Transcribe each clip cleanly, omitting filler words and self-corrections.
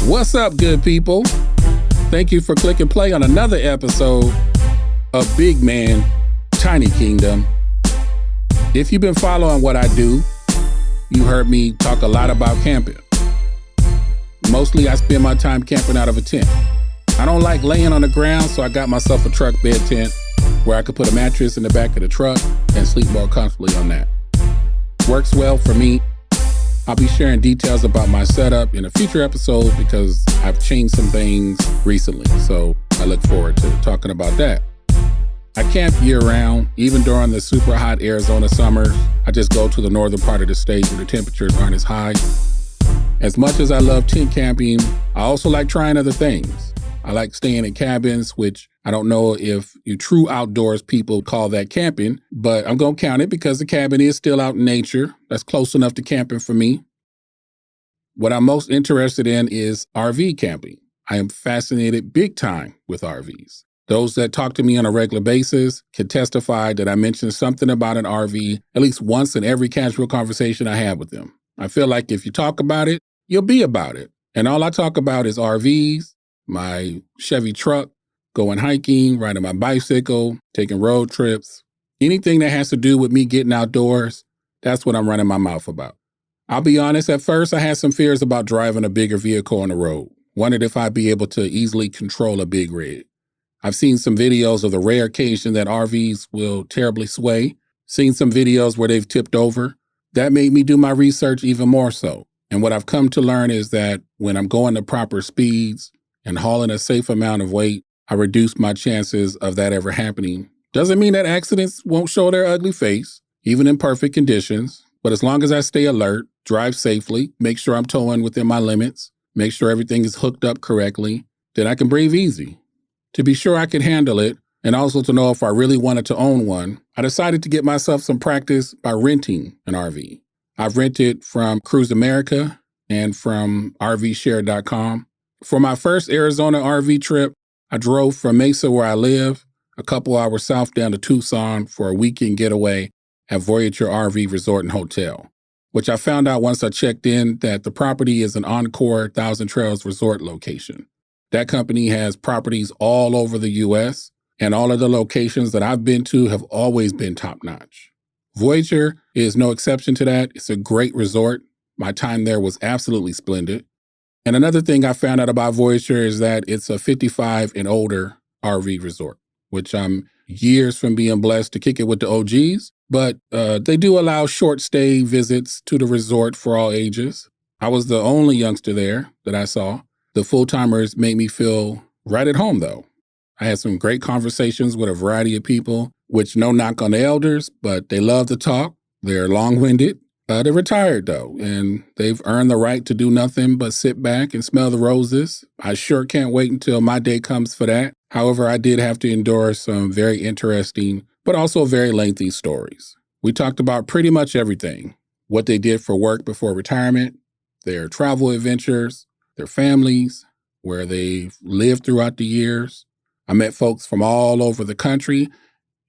What's up, good people? Thank you for clicking play on another episode of Big Man, Tiny Kingdom. If you've been following what I do, you heard me talk a lot about camping. Mostly I spend my time camping out of a tent. I don't like laying on the ground, so I got myself a truck bed tent where I could put a mattress in the back of the truck and sleep more comfortably on that. Works well for me. I'll be sharing details about my setup in a future episode because I've changed some things recently, so I look forward to talking about that. I camp year-round, even during the super hot Arizona summers. I just go to the northern part of the state where the temperatures aren't as high. As much as I love tent camping, I also like trying other things. I like staying in cabins, which I don't know if you true outdoors people call that camping, but I'm going to count it because the cabin is still out in nature. That's close enough to camping for me. What I'm most interested in is RV camping. I am fascinated big time with RVs. Those that talk to me on a regular basis can testify that I mention something about an RV at least once in every casual conversation I have with them. I feel like if you talk about it, you'll be about it. And all I talk about is RVs, my Chevy truck, going hiking, riding my bicycle, taking road trips. Anything that has to do with me getting outdoors, that's what I'm running my mouth about. I'll be honest, at first I had some fears about driving a bigger vehicle on the road. Wondered if I'd be able to easily control a big rig. I've seen some videos of the rare occasion that RVs will terribly sway. Seen some videos where they've tipped over. That made me do my research even more so. And what I've come to learn is that when I'm going the proper speeds and hauling a safe amount of weight, I reduce my chances of that ever happening. Doesn't mean that accidents won't show their ugly face, even in perfect conditions. But as long as I stay alert, drive safely, make sure I'm towing within my limits, make sure everything is hooked up correctly, then I can breathe easy. To be sure I could handle it, and also to know if I really wanted to own one, I decided to get myself some practice by renting an RV. I've rented from Cruise America and from RVshare.com. For my first Arizona RV trip, I drove from Mesa, where I live, a couple hours south down to Tucson for a weekend getaway at Voyager RV Resort and Hotel, which I found out once I checked in that the property is an Encore Thousand Trails resort location. That company has properties all over the U.S., and all of the locations that I've been to have always been top-notch. Voyager is no exception to that. It's a great resort. My time there was absolutely splendid. And another thing I found out about Voyager is that it's a 55 and older RV resort, which I'm years from being blessed to kick it with the OGs. But they do allow short stay visits to the resort for all ages. I was the only youngster there that I saw. The full-timers made me feel right at home, though. I had some great conversations with a variety of people, which no knock on the elders, but they love to talk. They're long-winded. They're retired, though, and they've earned the right to do nothing but sit back and smell the roses. I sure can't wait until my day comes for that. However, I did have to endure some very interesting, but also very lengthy stories. We talked about pretty much everything: what they did for work before retirement, their travel adventures, their families, where they've lived throughout the years. I met folks from all over the country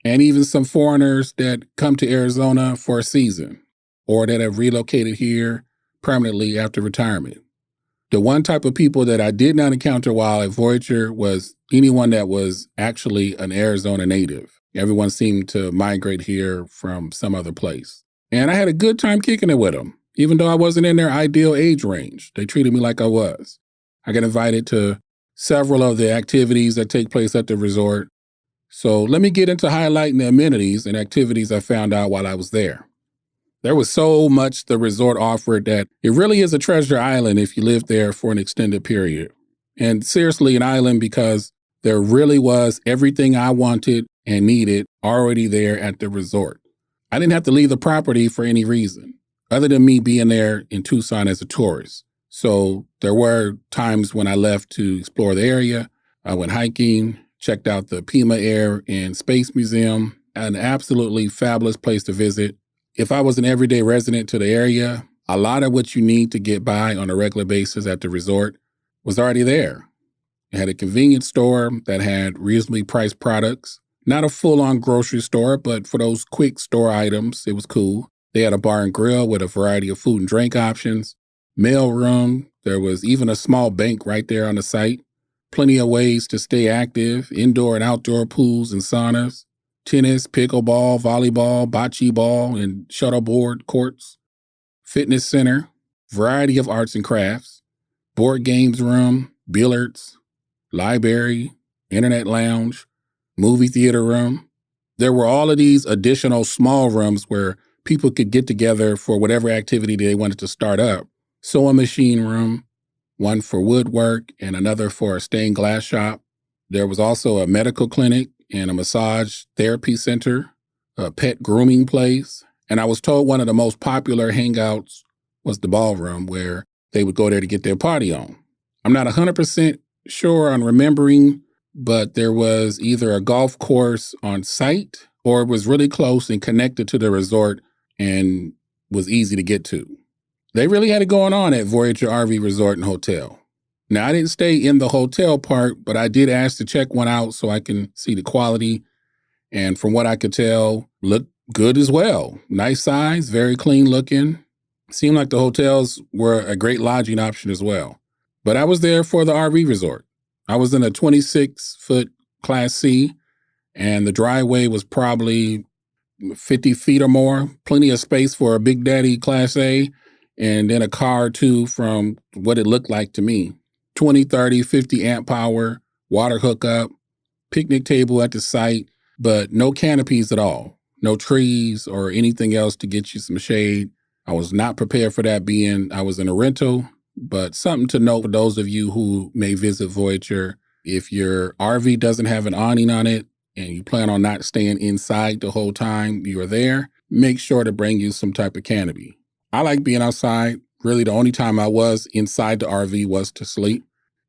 and even some foreigners that come to Arizona for a season or that have relocated here permanently after retirement. The one type of people that I did not encounter while at Voyager was anyone that was actually an Arizona native. Everyone seemed to migrate here from some other place. And I had a good time kicking it with them, even though I wasn't in their ideal age range. They treated me like I was. I got invited to several of the activities that take place at the resort. So let me get into highlighting the amenities and activities I found out while I was there. There was so much the resort offered that it really is a treasure island if you live there for an extended period. And seriously, an island because there really was everything I wanted and needed already there at the resort. I didn't have to leave the property for any reason, other than me being there in Tucson as a tourist. So there were times when I left to explore the area. I went hiking, checked out the Pima Air and Space Museum, an absolutely fabulous place to visit. If I was an everyday resident to the area, a lot of what you need to get by on a regular basis at the resort was already there. It had a convenience store that had reasonably priced products. Not a full-on grocery store, but for those quick store items, it was cool. They had a bar and grill with a variety of food and drink options. Mail room, There was even a small bank right there on the site. Plenty of ways to stay active, indoor and outdoor pools and saunas, tennis, pickleball, volleyball, bocce ball, and shuttleboard courts, fitness center, variety of arts and crafts, board games room, billiards, library, internet lounge, movie theater room. There were all of these additional small rooms where people could get together for whatever activity they wanted to start up. Sewing machine room, one for woodwork and another for a stained glass shop. There was also a medical clinic and a massage therapy center, a pet grooming place. And I was told one of the most popular hangouts was the ballroom, where they would go there to get their party on. I'm not 100% sure on remembering, but there was either a golf course on site or it was really close and connected to the resort and was easy to get to. They really had it going on at Voyager RV Resort and Hotel. Now, I didn't stay in the hotel part, but I did ask to check one out so I can see the quality. And from what I could tell, looked good as well. Nice size, very clean looking. Seemed like the hotels were a great lodging option as well. But I was there for the RV resort. I was in a 26-foot Class C, and the driveway was probably 50 feet or more. Plenty of space for a Big Daddy Class A, and then a car or two from what it looked like to me. 20, 30, 50 amp power, water hookup, picnic table at the site, but no canopies at all. No trees or anything else to get you some shade. I was not prepared for that, being I was in a rental, but something to note for those of you who may visit Voyager. If your RV doesn't have an awning on it and you plan on not staying inside the whole time you are there, make sure to bring you some type of canopy. I like being outside. Really, the only time I was inside the RV was to sleep.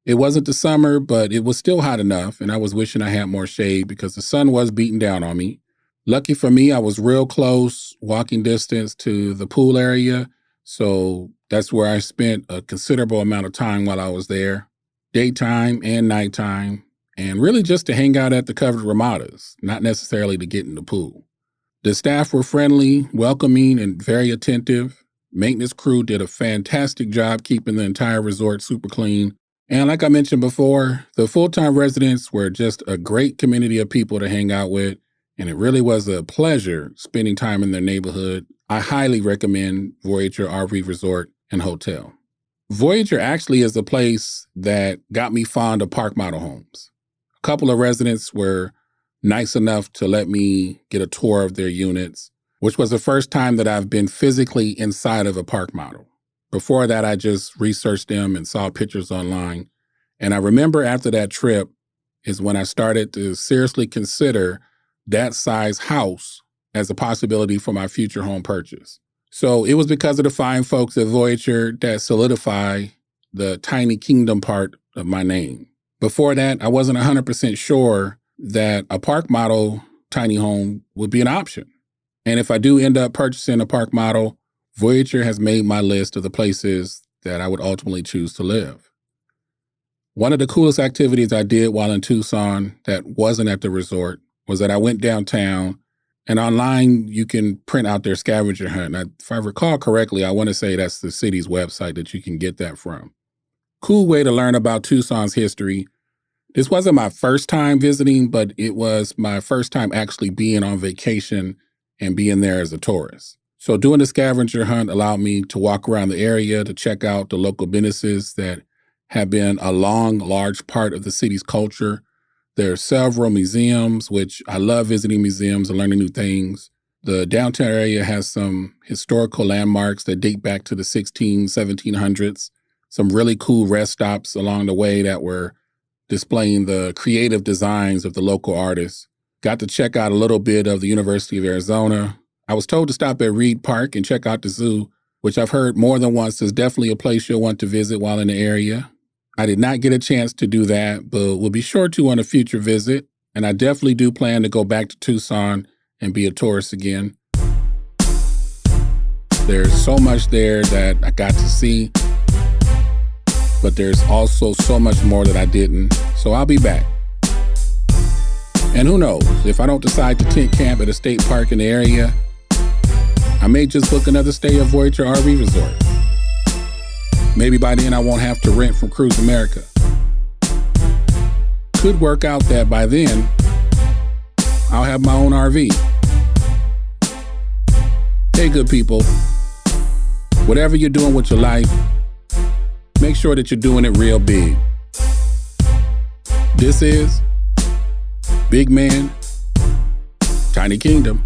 It wasn't the summer, but it was still hot enough, and I was wishing I had more shade because the sun was beating down on me. Lucky for me, I was real close, walking distance to the pool area, so that's where I spent a considerable amount of time while I was there, daytime and nighttime, and really just to hang out at the covered ramadas, not necessarily to get in the pool. The staff were friendly, welcoming, and very attentive. Maintenance crew did a fantastic job keeping the entire resort super clean. And like I mentioned before, the full-time residents were just a great community of people to hang out with, and it really was a pleasure spending time in their neighborhood. I highly recommend Voyager RV Resort and Hotel. Voyager actually is a place that got me fond of park model homes. A couple of residents were nice enough to let me get a tour of their units, which was the first time that I've been physically inside of a park model. Before that, I just researched them and saw pictures online. And I remember after that trip is when I started to seriously consider that size house as a possibility for my future home purchase. So it was because of the fine folks at Voyager that solidified the tiny kingdom part of my name. Before that, I wasn't 100% sure that a park model tiny home would be an option. And if I do end up purchasing a park model, Voyager has made my list of the places that I would ultimately choose to live. One of the coolest activities I did while in Tucson that wasn't at the resort was that I went downtown, and online you can print out their scavenger hunt. Now, if I recall correctly, I want to say that's the city's website that you can get that from. Cool way to learn about Tucson's history. This wasn't my first time visiting, but it was my first time actually being on vacation and being there as a tourist. So doing the scavenger hunt allowed me to walk around the area to check out the local businesses that have been a large part of the city's culture. There are several museums, which I love visiting museums and learning new things. The downtown area has some historical landmarks that date back to the 1700s. Some really cool rest stops along the way that were displaying the creative designs of the local artists. Got to check out a little bit of the University of Arizona. I was told to stop at Reed Park and check out the zoo, which I've heard more than once is definitely a place you'll want to visit while in the area. I did not get a chance to do that, but will be sure to on a future visit. And I definitely do plan to go back to Tucson and be a tourist again. There's so much there that I got to see, but there's also so much more that I didn't. So I'll be back. And who knows, if I don't decide to tent camp at a state park in the area, I may just book another stay at Voyager RV Resort. Maybe by then I won't have to rent from Cruise America. Could work out that by then I'll have my own RV. Hey, good people, whatever you're doing with your life, make sure that you're doing it real big. This is Big Man, Tiny Kingdom.